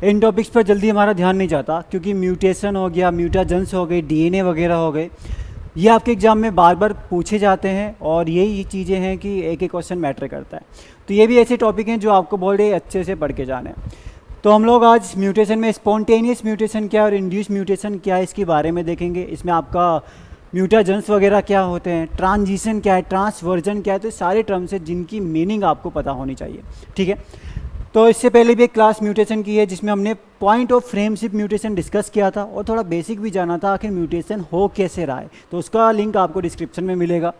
इन topics पर जल्दी हमारा ध्यान नहीं जाता, क्योंकि म्यूटेशन हो गया, म्यूटाजेंस हो गए, डीएनए वगैरह हो गए, ये आपके एग्जाम में बार बार पूछे जाते हैं और यही चीज़ें हैं कि एक एक क्वेश्चन मैटर करता है। तो ये भी ऐसे टॉपिक हैं जो आपको बहुत अच्छे से पढ़ के जाने हैं। तो हम लोग आज म्यूटेशन में स्पॉन्टेनियस म्यूटेशन क्या है और इंड्यूस म्यूटेशन क्या है इसके बारे में देखेंगे। इसमें आपका म्यूटाजेंस वगैरह क्या होते हैं, ट्रांजिशन क्या है, ट्रांसवर्जन क्या है, तो सारे टर्म्स हैं जिनकी मीनिंग आपको पता होनी चाहिए। ठीक है, तो इससे पहले भी एक क्लास म्यूटेशन की है जिसमें हमने पॉइंट ऑफ फ्रेमशिप म्यूटेशन डिस्कस किया था और थोड़ा बेसिक भी जाना था आखिर म्यूटेशन हो कैसे रहा है, तो उसका लिंक आपको डिस्क्रिप्शन में मिलेगा।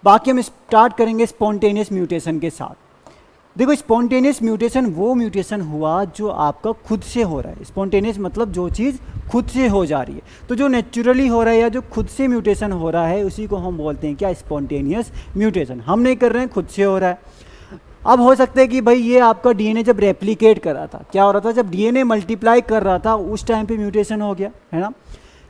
बाकी हम स्टार्ट करेंगे स्पॉन्टेनियस म्यूटेशन के साथ। देखो, स्पॉन्टेनियस म्यूटेशन वो म्यूटेशन हुआ जो आपका खुद से हो रहा है। स्पॉन्टेनियस मतलब जो चीज़ खुद से हो जा रही है, तो जो नेचुरली हो रहा है या जो खुद से म्यूटेशन हो रहा है उसी को हम बोलते हैं क्या, स्पॉन्टेनियस म्यूटेशन। हम नहीं कर रहे हैं, खुद से हो रहा है। अब हो सकता है कि भाई ये आपका डीएनए जब रेप्लिकेट कर रहा था, क्या हो रहा था, जब डीएनए मल्टीप्लाई कर रहा था उस टाइम पे म्यूटेशन हो गया, है ना।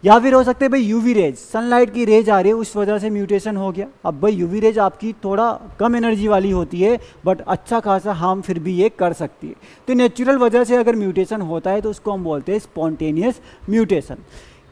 या फिर हो सकता है भाई यूवी रेज, सनलाइट की रेज आ रही है उस वजह से म्यूटेशन हो गया। अब भाई यूवी रेज आपकी थोड़ा कम एनर्जी वाली होती है बट अच्छा खासा हार्म फिर भी ये कर सकती है। तो नेचुरल वजह से अगर म्यूटेशन होता है तो उसको हम बोलते हैं स्पॉन्टेनियस म्यूटेशन।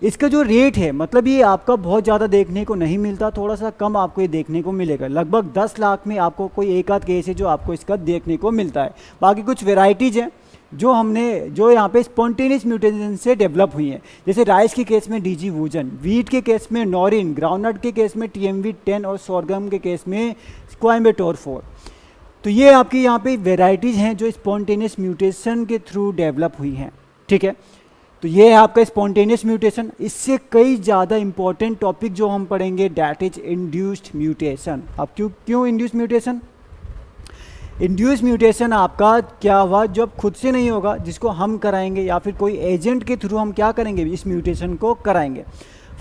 इसका जो रेट है, मतलब ये आपका बहुत ज़्यादा देखने को नहीं मिलता, थोड़ा सा कम आपको ये देखने को मिलेगा। लगभग 10 लाख में आपको कोई एक आध केस है जो आपको इसका देखने को मिलता है। बाकी कुछ वेराइटीज़ हैं जो यहाँ पे स्पॉन्टेनियस म्यूटेशन से डेवलप हुई हैं। जैसे राइस के केस में डीजी वूजन, वीट के केस में नॉरिन, ग्राउंडनट के केस में TMV10 और सोरगम के केस में क्वाइम्बेटोर 4। तो ये आपकी यहाँ पे वेराइटीज़ हैं जो स्पॉन्टेनियस म्यूटेशन के थ्रू डेवलप हुई हैं। ठीक है, तो ये है आपका स्पॉन्टेनियस म्यूटेशन। इससे कई ज़्यादा इंपॉर्टेंट टॉपिक जो हम पढ़ेंगे डैट इज इंड्यूस्ड म्यूटेशन। अब क्यों इंड्यूस्ड म्यूटेशन? इंड्यूस म्यूटेशन आपका क्या हुआ, जब खुद से नहीं होगा, जिसको हम कराएंगे या फिर कोई एजेंट के थ्रू हम क्या करेंगे, इस म्यूटेशन को कराएंगे।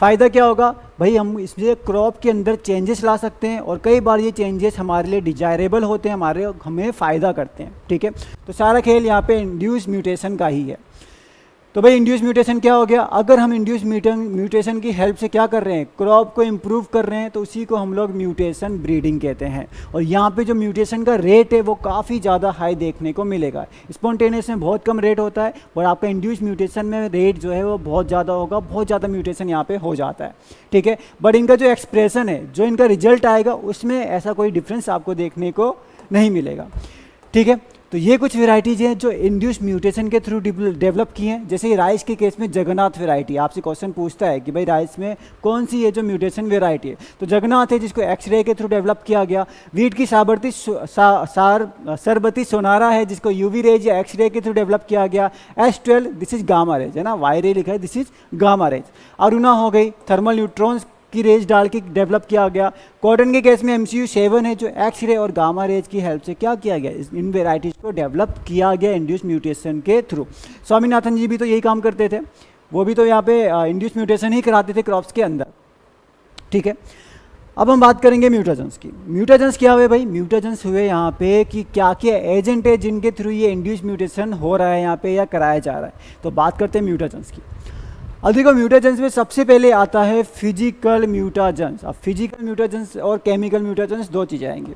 फ़ायदा क्या होगा भाई, हम इसमें क्रॉप के अंदर चेंजेस ला सकते हैं और कई बार ये चेंजेस हमारे लिए डिजायरेबल होते हैं, हमें फ़ायदा करते हैं। ठीक है, तो सारा खेल यहाँ पे इंड्यूस म्यूटेशन का ही है। तो भाई इंड्यूस म्यूटेशन क्या हो गया, अगर हम इंड्यूस म्यूटेशन की हेल्प से क्या कर रहे हैं, क्रॉप को इम्प्रूव कर रहे हैं, तो उसी को हम लोग म्यूटेशन ब्रीडिंग कहते हैं। और यहाँ पे जो म्यूटेशन का रेट है वो काफ़ी ज़्यादा हाई देखने को मिलेगा। स्पॉन्टेनियस में बहुत कम रेट होता है और आपका इंड्यूस म्यूटेशन में रेट जो है वो बहुत ज़्यादा होगा, बहुत ज़्यादा म्यूटेशन यहाँ पे हो जाता है। ठीक है, बट इनका जो एक्सप्रेशन है, जो इनका रिजल्ट आएगा, उसमें ऐसा कोई डिफरेंस आपको देखने को नहीं मिलेगा। ठीक है, तो ये कुछ वेराइटीज़ हैं जो इंड्यूस म्यूटेशन के थ्रू डेवलप की हैं। जैसे राइस के केस में जगन्नाथ वेराइटी, आपसे क्वेश्चन पूछता है कि भाई राइस में कौन सी है जो म्यूटेशन वेराइटी है, तो जगन्नाथ है जिसको एक्सरे के थ्रू डेवलप किया गया। वीट की सरबती सोनारा है जिसको यूवी रेज या एक्सरे के थ्रू डेवलप किया गया। S12 this is gamma rays, है ना, वाई रे लिखा है, this is gamma rays. Aruna हो गई, थर्मल न्यूट्रॉन्स की रेज डाल के डेवलप किया गया। कॉटन के केस में MCU7 है जो एक्स रे और गामा रेज की हेल्प से क्या किया गया, इन वेराइटीज़ को डेवलप किया गया इंड्यूस म्यूटेशन के थ्रू। स्वामीनाथन जी भी तो यही काम करते थे, वो भी तो यहाँ पे इंड्यूस म्यूटेशन ही कराते थे क्रॉप्स के अंदर। ठीक है, अब हम बात करेंगे म्यूटाजेंस की। म्यूटाजेंस क्या हुए भाई, म्यूटाजेंस हुए यहाँ पे कि क्या क्या एजेंट है जिनके थ्रू ये इंड्यूस म्यूटेशन हो रहा है यहाँ पे या कराया जा रहा है। तो बात करते हैं म्यूटाजेंस की। अब देखो, म्यूटाजेंस में सबसे पहले आता है फिजिकल म्यूटाजेंस। अब फिजिकल म्यूटाजेंस और केमिकल म्यूटाजेंस दो चीज़ें आएंगी।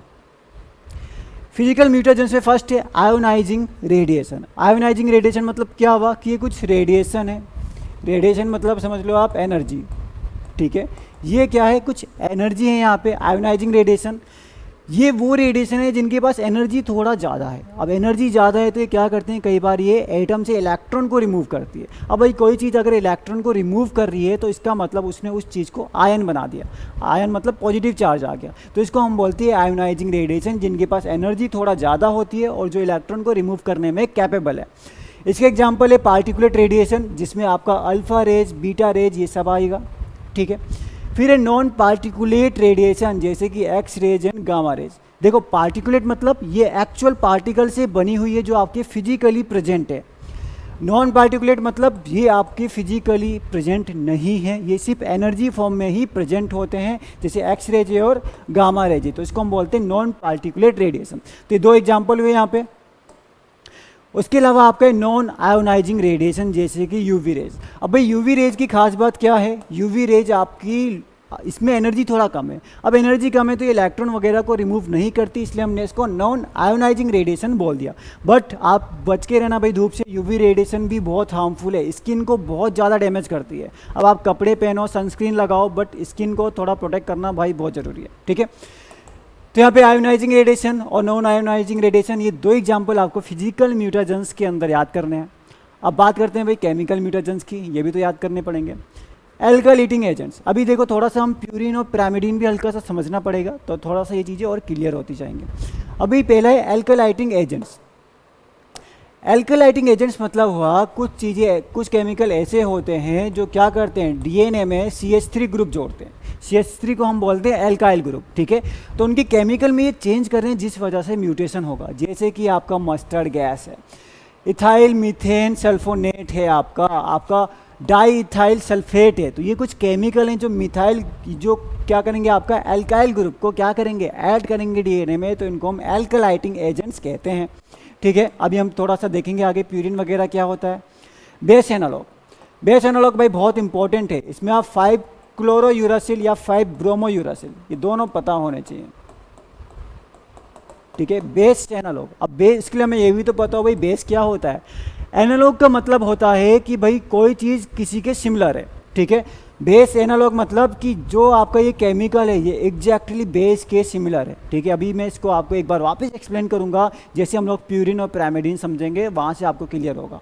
फिजिकल म्यूटाजेंस में फर्स्ट है आयोनाइजिंग रेडिएशन। आयोनाइजिंग रेडिएशन मतलब क्या हुआ कि ये कुछ रेडिएशन है, रेडिएशन मतलब समझ लो आप एनर्जी। ठीक है, ये क्या है, कुछ एनर्जी है यहाँ पे। आयोनाइजिंग रेडिएशन ये वो रेडिएशन है जिनके पास एनर्जी थोड़ा ज़्यादा है। अब एनर्जी ज़्यादा है तो ये क्या करते हैं, कई बार ये एटम से इलेक्ट्रॉन को रिमूव करती है। अब भाई कोई चीज़ अगर इलेक्ट्रॉन को रिमूव कर रही है तो इसका मतलब उसने उस चीज़ को आयन बना दिया। आयन मतलब पॉजिटिव चार्ज आ गया, तो इसको हम बोलते हैं आयोनाइजिंग रेडिएशन, जिनके पास एनर्जी थोड़ा ज़्यादा होती है और जो इलेक्ट्रॉन को रिमूव करने में कैपेबल है। इसके एग्जाम्पल है पार्टिकुलेट रेडिएशन, जिसमें आपका अल्फा रेज, बीटा रेज ये सब आएगा। ठीक है, फिर है नॉन पार्टिकुलेट रेडिएशन, जैसे कि X rays and gamma rays. देखो, पार्टिकुलेट मतलब ये एक्चुअल पार्टिकल से बनी हुई है जो आपके फिजिकली प्रेजेंट है। नॉन पार्टिकुलेट मतलब ये आपके फिजिकली प्रेजेंट नहीं है, ये सिर्फ एनर्जी फॉर्म में ही प्रेजेंट होते हैं, जैसे एक्स रेज और गामा रेज। तो इसको हम बोलते हैं नॉन पार्टिकुलेट रेडिएशन। तो ये दो एग्जाम्पल हुए यहाँ पे। उसके अलावा आपका नॉन आयोनाइजिंग रेडिएशन, जैसे कि यूवी रेज। अब भाई यूवी रेज की खास बात क्या है, यूवी रेज आपकी इसमें एनर्जी थोड़ा कम है। अब एनर्जी कम है तो ये इलेक्ट्रॉन वगैरह को रिमूव नहीं करती, इसलिए हमने इसको नॉन आयोनाइजिंग रेडिएशन बोल दिया। बट आप बच के रहना भाई धूप से, यूवी रेडिएशन भी बहुत हार्मफुल है, स्किन को बहुत ज़्यादा डैमेज करती है। अब आप कपड़े पहनो, सनस्क्रीन लगाओ, बट स्किन को थोड़ा प्रोटेक्ट करना भाई बहुत ज़रूरी है, ठीक है। तो यहाँ पे आयोनाइजिंग रेडिएशन और नॉन आयोनाइजिंग रेडिएशन, ये दो एग्जाम्पल आपको फिजिकल म्यूटेजेंस के अंदर याद करने हैं। अब बात करते हैं भाई केमिकल म्यूटेजेंस की, ये भी तो याद करने पड़ेंगे। एल्काइलेटिंग एजेंट्स, अभी देखो थोड़ा सा हम प्यूरिन और पिरामिडीन भी हल्का सा समझना पड़ेगा, तो थोड़ा सा ये चीज़ें और क्लियर होती जाएंगे। अभी पहला है एल्काइलेटिंग एजेंट्स। एल्काइलेटिंग एजेंट्स मतलब हुआ कुछ चीज़ें, कुछ केमिकल ऐसे होते हैं जो क्या करते हैं, डीएनए में CH3 ग्रुप जोड़ते हैं। CH3 को हम बोलते हैं एल्काइल ग्रुप, ठीक है। तो उनके केमिकल में ये चेंज कर रहे हैं जिस वजह से म्यूटेशन होगा। जैसे कि आपका मस्टर्ड गैस है, इथाइल मीथेन सल्फोनेट है, आपका डाई इथाइल सल्फेट है। तो ये कुछ केमिकल हैं जो मिथाइल, जो क्या करेंगे, आपका एल्काइल ग्रुप को क्या करेंगे, ऐड करेंगे डीएनए में, तो इनको हम एल्काइलेटिंग एजेंट्स कहते हैं, ठीक है। अभी हम थोड़ा सा देखेंगे आगे प्यूरिन वगैरह क्या होता है। बेस एनालॉग, बेस एनालॉग भाई बहुत इंपॉर्टेंट है। इसमें आप 5 क्लोरोयूरासिल या 5 ब्रोमोयूरासिल, ये दोनों पता होने चाहिए, ठीक है। बेस एनालॉग, अब बेस, इसके लिए हमें ये भी तो पता हो भाई बेस क्या होता है। एनालॉग का मतलब होता है कि भाई कोई चीज़ किसी के सिमिलर है, ठीक है। बेस एनालॉग मतलब कि जो आपका ये केमिकल है ये एग्जैक्टली बेस के सिमिलर है, ठीक है। अभी मैं इसको आपको एक बार वापस एक्सप्लेन करूंगा, जैसे हम लोग प्यूरिन और पिरामिडीन समझेंगे वहाँ से आपको क्लियर होगा,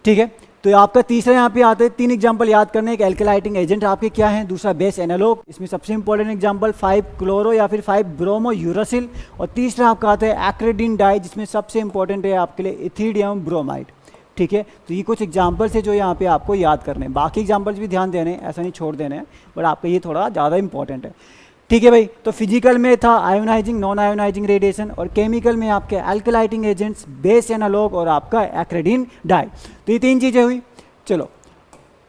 ठीक है। तो आपका तीसरा यहाँ पे आते हैं 3 एग्जांपल याद करने। एक एल्काइलेटिंग एजेंट आपके क्या है, दूसरा बेस एनालॉग, इसमें सबसे इंपॉर्टेंट एग्जांपल 5 क्लोरो या फिर 5 ब्रोमो यूरासिल, और तीसरा आपका आता है एक्रेडिन डाई, जिसमें सबसे इंपॉर्टेंट है आपके लिए इथिडियम ब्रोमाइड, ठीक है। तो ये कुछ एग्जांपल्स है जो यहाँ पे आपको याद करने हैं, बाकी एग्जांपल्स भी ध्यान देने हैं, ऐसा नहीं छोड़ देने हैं, बट आपका ये थोड़ा ज़्यादा इंपॉर्टेंट है, ठीक है भाई। तो फिजिकल में था आयोनाइजिंग, नॉन आयोनाइजिंग रेडिएशन, और केमिकल में आपके एल्काइलेटिंग एजेंट्स, बेस एनालॉग और आपका एक्रेडिन डाई। तो ये 3 चीज़ें हुई। चलो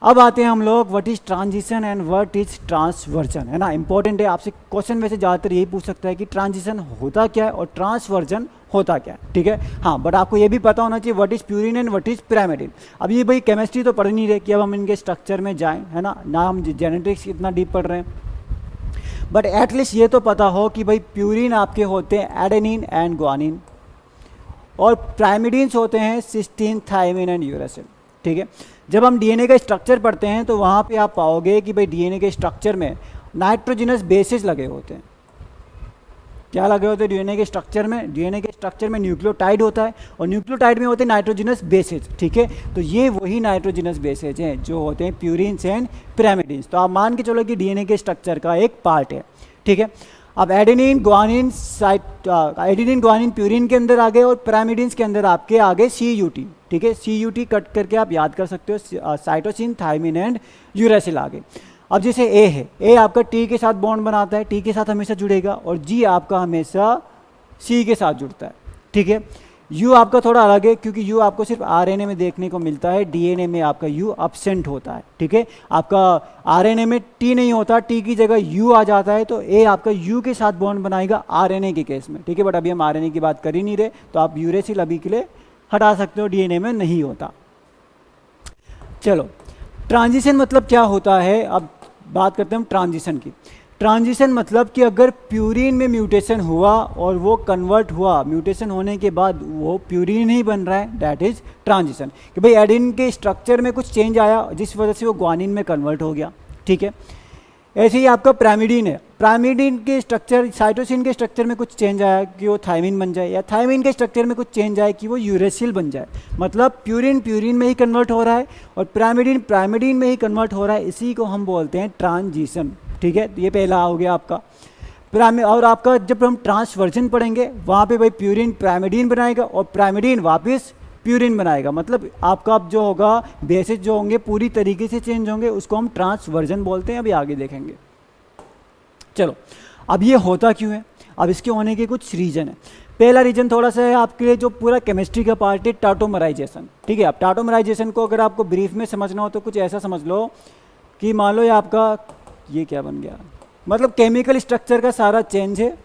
अब आते हैं हम लोग what is transition and what is transversion, है ना, इंपॉर्टेंट है। आपसे क्वेश्चन वैसे ज़्यादातर यही पूछ सकता है कि ट्रांजिशन होता क्या है और ट्रांसवर्जन होता क्या है, ठीक है। हाँ, बट आपको ये भी पता होना चाहिए what is purine and what is pyrimidine. अब ये भाई केमिस्ट्री तो पढ़ नहीं रहे कि अब हम इनके स्ट्रक्चर में जाएँ, है ना हम जेनेटिक्स इतना डीप पढ़ रहे हैं, बट एटलीस्ट ये तो पता हो कि भाई प्यूरिन आपके होते हैं एडेनिन एंड ग्वानिन, और पिरामिडिन्स होते हैं सिस्टीन, थायमिन एंड यूरासिल, ठीक है। जब हम डीएनए का स्ट्रक्चर पढ़ते हैं तो वहाँ पे आप पाओगे कि भाई डीएनए के स्ट्रक्चर में नाइट्रोजनस बेसिस लगे होते हैं। क्या लगे होते हैं डीएनए के स्ट्रक्चर में, डीएनए के स्ट्रक्चर में न्यूक्लियोटाइड होता है, और न्यूक्लियोटाइड में होते हैं नाइट्रोजनस बेसिस, ठीक है। तो ये वही नाइट्रोजनस बेसिस हैं जो होते हैं प्यूरिन्स एंड पिरामिडिन्स। तो आप मान के चलो कि डीएनए के स्ट्रक्चर का एक पार्ट है, ठीक है। अब एडेनिन ग्वानिन प्यूरिन के अंदर आ गए, और पिरामिडिन्स के अंदर आपके आगे CUT, ठीक है। CUT कट करके आप याद कर सकते हो, साइटोसिन, थायमिन एंड यूरासिल आ गए। अब जैसे A है, A आपका T के साथ बॉन्ड बनाता है, T के साथ हमेशा जुड़ेगा, और G आपका हमेशा C के साथ जुड़ता है, ठीक है। U आपका थोड़ा अलग है क्योंकि U आपको सिर्फ RNA में देखने को मिलता है, DNA में आपका U अब्सेंट होता है, ठीक है। आपका RNA में T नहीं होता, T की जगह U आ जाता है, तो A आपका U के साथ बॉन्ड बनाएगा RNA के केस में, ठीक है। बट अभी हम RNA की बात कर ही नहीं रहे, तो आप यूरेसिल अभी के लिए हटा सकते हो, DNA में नहीं होता। चलो, ट्रांजिशन मतलब क्या होता है, अब बात करते हैं हम ट्रांजिशन की। ट्रांजिशन मतलब कि अगर प्यूरिन में म्यूटेशन हुआ और वो कन्वर्ट हुआ, म्यूटेशन होने के बाद वो प्यूरिन ही बन रहा है, दैट इज ट्रांजिशन। कि भाई एडेनिन के स्ट्रक्चर में कुछ चेंज आया जिस वजह से वो ग्वानिन में कन्वर्ट हो गया, ठीक है। ऐसे ही आपका पिरामिडिन है, पिरामिडिन के स्ट्रक्चर, साइटोसिन के स्ट्रक्चर में कुछ चेंज आया कि वो थायमिन बन जाए, या थायमिन के स्ट्रक्चर में कुछ चेंज आए कि वो यूरेसिल बन जाए। मतलब प्यूरिन प्यूरिन में ही कन्वर्ट हो रहा है और पिरामिडिन पिरामिडिन में ही कन्वर्ट हो रहा है, इसी को हम बोलते हैं ट्रांजिशन, ठीक है। तो ये पहला हो गया आपका पिरामिड। और आपका जब हम ट्रांसवर्जन पढ़ेंगे वहाँ पे भाई प्यूरिन पिरामिडिन बनाएगा और पिरामिडिन वापस प्यूरिन बनाएगा। मतलब आपका अब जो होगा बेसिस जो होंगे पूरी तरीके से चेंज होंगे, उसको हम ट्रांसवर्जन बोलते हैं, अभी आगे देखेंगे। चलो, अब ये होता क्यों है, अब इसके होने के कुछ रीजन है। पहला रीजन थोड़ा सा है आपके लिए, जो पूरा केमिस्ट्री का पार्ट है, टाटोमराइजेशन, ठीक है। अब टाटोमराइजेशन को अगर आपको ब्रीफ में समझना हो तो कुछ ऐसा समझ लो कि मान लो ये आपका ये क्या बन गया, मतलब केमिकल स्ट्रक्चर का सारा चेंज है,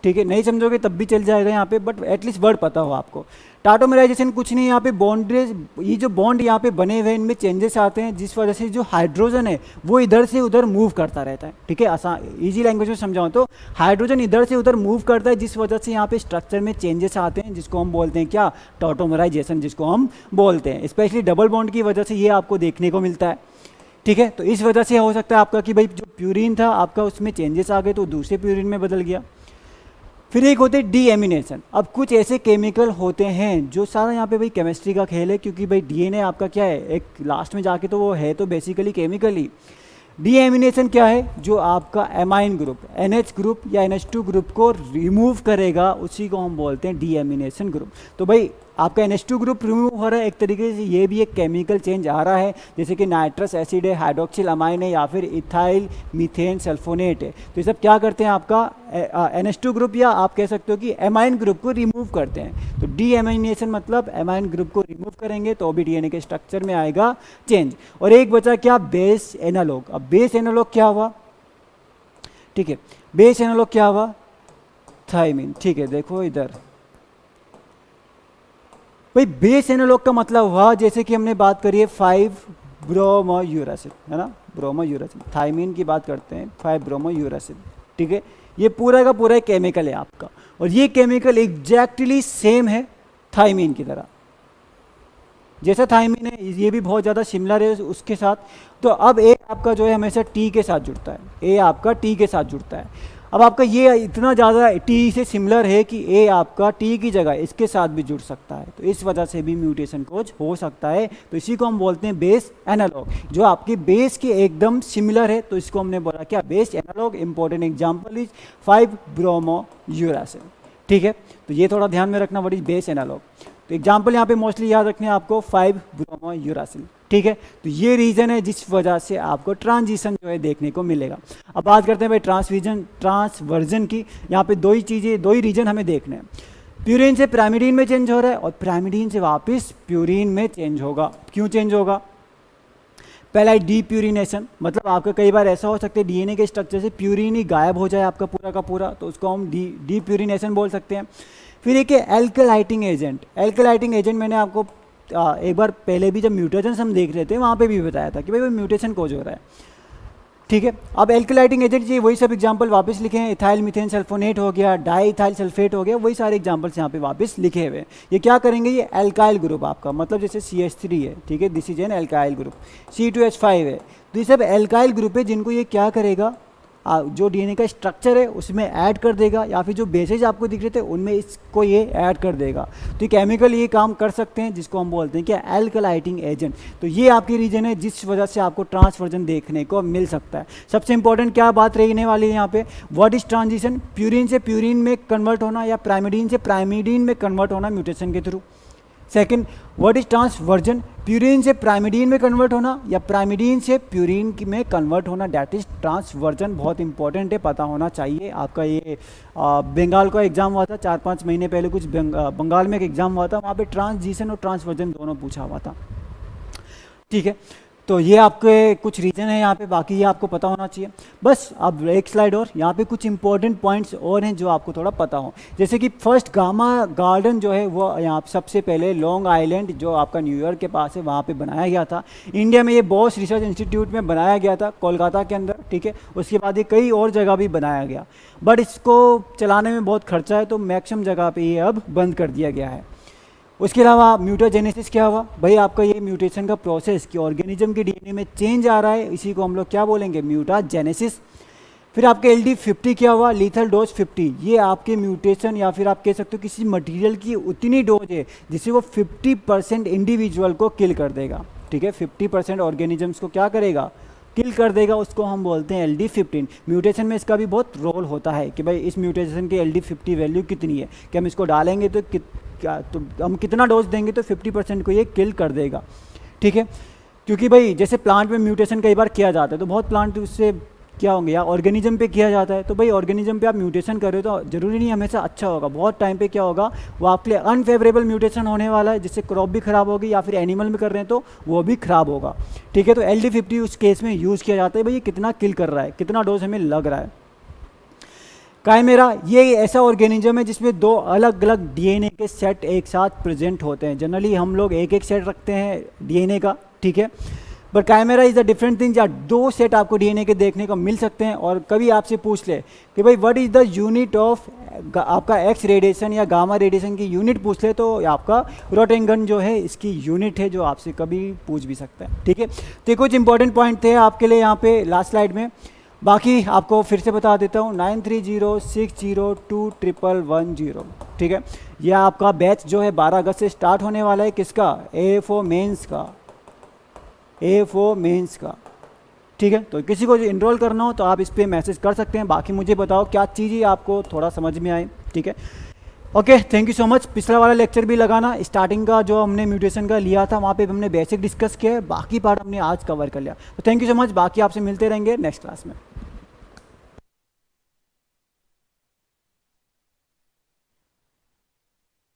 ठीक है, नहीं समझोगे तब भी चल जाएगा यहाँ पे, बट एटलीस्ट वर्ड पता हो आपको। टाटोमराइजेशन कुछ नहीं, यहाँ पे बॉन्ड्रेज, ये जो बॉन्ड यहाँ पे बने हुए हैं इनमें चेंजेस आते हैं, जिस वजह से जो हाइड्रोजन है वो इधर से उधर मूव करता रहता है। ठीक है, आसान ईजी लैंग्वेज में समझाऊँ तो हाइड्रोजन इधर से उधर मूव करता है, जिस वजह से यहाँ पे स्ट्रक्चर में चेंजेस आते हैं, जिसको हम बोलते हैं क्या, टाटोमराइजेशन जिसको हम बोलते हैं। स्पेशली डबल बॉन्ड की वजह से ये आपको देखने को मिलता है। ठीक है, तो इस वजह से हो सकता है आपका कि भाई जो प्यूरिन था आपका उसमें चेंजेस आ गए तो दूसरे प्यूरिन में बदल गया। फिर एक होते हैं डीएमिनेशन। अब कुछ ऐसे केमिकल होते हैं जो सारा यहाँ पे भाई केमिस्ट्री का खेल है, क्योंकि भाई डीएनए आपका क्या है, एक लास्ट में जाके तो वो है तो बेसिकली केमिकल ही। डीएमिनेशन क्या है, जो आपका एमाइन ग्रुप NH ग्रुप या NH2 ग्रुप को रिमूव करेगा, उसी को हम बोलते हैं डीएमिनेशन ग्रुप। तो भाई आपका NH2 ग्रुप रिमूव हो रहा है, एक तरीके से ये भी एक केमिकल चेंज आ रहा है, जैसे कि नाइट्रस एसिड है, हाइड्रोक्सिल अमाइन है, या फिर इथाइल मीथेन सल्फोनेट है। तो ये सब क्या करते हैं, आपका NH2 ग्रुप या आप कह सकते हो कि एमाइन ग्रुप को रिमूव करते हैं। तो डीएमिनेशन मतलब एमाइन ग्रुप को रिमूव करेंगे तो भी डीएनए के स्ट्रक्चर में आएगा चेंज। और एक बचा क्या, बेस एनालॉग। अब बेस एनालॉग क्या हुआ, ठीक है, बेस एनालॉग क्या हुआ, थायमिन। ठीक है, देखो इधर भाई बेस एनालॉग का मतलब हुआ, जैसे कि हमने बात करी है 5-ब्रोमोयूरासिल, है ना, ब्रोमोयूरासिल, थायमिन की बात करते हैं 5-ब्रोमोयूरासिल। ठीक है, ये पूरा का पूरा एक केमिकल है आपका, और ये केमिकल एग्जैक्टली सेम है थायमिन की तरह। जैसा थायमिन है ये भी बहुत ज़्यादा सिमिलर है उसके साथ। तो अब ए आपका जो है हमेशा टी के साथ जुड़ता है, ए आपका टी के साथ जुड़ता है। अब आपका ये इतना ज़्यादा टी से सिमिलर है कि ए आपका टी की जगह इसके साथ भी जुड़ सकता है, तो इस वजह से भी म्यूटेशन कोज हो सकता है। तो इसी को हम बोलते हैं बेस एनालॉग, जो आपके बेस के एकदम सिमिलर है, तो इसको हमने बोला क्या, base analogue. Important example is five bromouracil. ठीक है, तो ये थोड़ा ध्यान में रखना, व्हाट इज बेस एनालॉग। तो एग्जाम्पल यहाँ पे मोस्टली याद रखने हैं आपको 5-ब्रोमोयूरासिल। ठीक है, तो ये रीज़न है जिस वजह से आपको ट्रांजिशन जो है देखने को मिलेगा। अब बात करते हैं भाई ट्रांसवर्जन की। यहाँ पे दो ही रीजन हमें देखने हैं। प्यूरिन से प्राइमिडीन में चेंज हो रहा है और प्राइमिडीन से वापस प्यूरिन में चेंज होगा। क्यों चेंज होगा, पहला है डीप्यूरिनेशन, मतलब आपका कई बार ऐसा हो सकता है डीएनए के स्ट्रक्चर से प्यूरिन ही गायब हो जाए आपका पूरा का पूरा, तो उसको हम डीप्यूरिनेशन बोल सकते हैं। फिर एक है एल्कलाइटिंग एजेंट। एल्कलाइटिंग एजेंट मैंने आपको एक बार पहले भी जब म्यूटेशंस हम देख रहे थे वहाँ पे भी बताया था कि भाई म्यूटेशन कोज हो रहा है। ठीक है, अब एल्कलाइटिंग एजेंट ये वही सब एग्जांपल वापस लिखे हैं, इथाइल मीथेन सल्फोनेट हो गया, डाई इथाइल सल्फेट हो गया, वही सारे एग्जांपल्स यहाँ पे वापस लिखे हुए हैं। ये क्या करेंगे, ये एल्काइल ग्रुप आपका, मतलब जैसे CH3 है, ठीक है, this is an alkyl group, C2H5 है, तो ये सब एल्काइल ग्रुप है जिनको ये क्या करेगा, जो डीएनए का स्ट्रक्चर है उसमें ऐड कर देगा, या फिर जो बेसेज आपको दिख रहे थे उनमें इसको ये ऐड कर देगा। तो ये केमिकल ये काम कर सकते हैं, जिसको हम बोलते हैं क्या, एल्कलाइटिंग एजेंट। तो ये आपकी रीजन है जिस वजह से आपको ट्रांसवर्जन देखने को मिल सकता है। सबसे इंपॉर्टेंट क्या बात रहने वाली है यहाँ पे, व्हाट इज ट्रांजिशन, प्यूरिन से प्यूरिन में कन्वर्ट होना या प्राइमिडीन से प्राइमिडीन में कन्वर्ट होना म्यूटेशन के through. Second, what is transversion, purine से प्राइमिडीन में कन्वर्ट होना या प्राइमिडीन से प्यूरिन में कन्वर्ट होना, दैट इज ट्रांसवर्जन। बहुत इंपॉर्टेंट है, पता होना चाहिए। आपका ये बंगाल का एग्जाम हुआ था 4-5 महीने पहले, कुछ बंगाल में एक एग्जाम हुआ था, वहाँ पे ट्रांजिशन और ट्रांसवर्जन दोनों पूछा हुआ था। ठीक है, तो ये आपके कुछ रीजन है यहाँ पे, बाकी ये आपको पता होना चाहिए। बस अब एक स्लाइड और, यहाँ पे कुछ इंपॉर्टेंट पॉइंट्स और हैं जो आपको थोड़ा पता हो, जैसे कि फर्स्ट गामा गार्डन जो है वो यहाँ सबसे पहले लॉन्ग आइलैंड जो आपका न्यूयॉर्क के पास है वहाँ पे बनाया गया था। इंडिया में ये बॉस रिसर्च इंस्टीट्यूट में बनाया गया था, कोलकाता के अंदर। ठीक है, उसके बाद ये कई और जगह भी बनाया गया, बट इसको चलाने में बहुत खर्चा है, तो मैक्सिमम जगह पर ये अब बंद कर दिया गया है। उसके अलावा म्यूटाजेनेसिस क्या हुआ, भाई आपका ये म्यूटेशन का प्रोसेस कि ऑर्गेनिज्म के डीएनए में चेंज आ रहा है, इसी को हम लोग क्या बोलेंगे, म्यूटाजेनेसिस। फिर आपके LD50 क्या हुआ, लीथल डोज 50, ये आपके म्यूटेशन या फिर आप कह सकते हो किसी मटेरियल की उतनी डोज है जिससे वो 50% इंडिविजुअल को किल कर देगा। ठीक है, 50% ऑर्गेनिजम्स को क्या करेगा, किल कर देगा, उसको हम बोलते हैं LD15। म्यूटेशन में इसका भी बहुत रोल होता है कि भाई इस म्यूटेशन की LD50 वैल्यू कितनी है, कि हम इसको डालेंगे तो तो हम कितना डोज देंगे तो 50% को ये किल कर देगा। ठीक है, क्योंकि भाई जैसे प्लांट में म्यूटेशन कई बार किया जाता है, तो बहुत प्लांट उससे क्या होंगे या ऑर्गेनिज्म पे किया जाता है, तो भाई ऑर्गेनिज्म पे आप म्यूटेशन कर रहे हो तो जरूरी नहीं हमेशा अच्छा होगा, बहुत टाइम पे क्या होगा, वो आपके लिए अनफेवरेबल म्यूटेशन होने वाला है, जिससे क्रॉप भी खराब होगी, या फिर एनिमल में कर रहे हैं तो वो भी खराब होगा। ठीक है, तो LD50 उस केस में यूज़ किया जाता है, भाई ये कितना किल कर रहा है, कितना डोज हमें लग रहा है। काइमेरा ये ऐसा ऑर्गेनिज्म है जिसमें दो अलग अलग डीएनए के सेट एक साथ प्रेजेंट होते हैं। जनरली हम लोग एक एक सेट रखते हैं डीएनए का, ठीक है, but chimera is a different thing, जहाँ दो सेट आपको डीएनए के देखने को मिल सकते हैं। और कभी आपसे पूछ ले कि भाई what is the unit of आपका एक्स रेडिएशन या गामा रेडिएशन की यूनिट पूछ ले, तो आपका रोटेंगन जो है इसकी यूनिट है, जो आपसे कभी पूछ भी सकता है, ठीक है। तो कुछ इंपॉर्टेंट पॉइंट थे आपके लिए यहाँ पे लास्ट स्लाइड में, बाकी आपको फिर से बता देता हूँ। 9306021110, ठीक है। यह आपका बैच जो है 12 अगस्त से स्टार्ट होने वाला है, किसका, AFO मेंस का, AFO मेंस का, ठीक है। तो किसी को इनरोल करना हो तो आप इस पर मैसेज कर सकते हैं। बाकी मुझे बताओ क्या चीज़ें आपको थोड़ा समझ में आए, ठीक है। Okay, thank you so much. पिछला वाला लेक्चर भी लगाना, स्टार्टिंग का जो हमने म्यूटेशन का लिया था वहाँ पे हमने बेसिक डिस्कस किया है, बाकी पार्ट हमने आज कवर कर लिया। तो थैंक यू सो मच, बाकी आपसे मिलते रहेंगे नेक्स्ट क्लास में।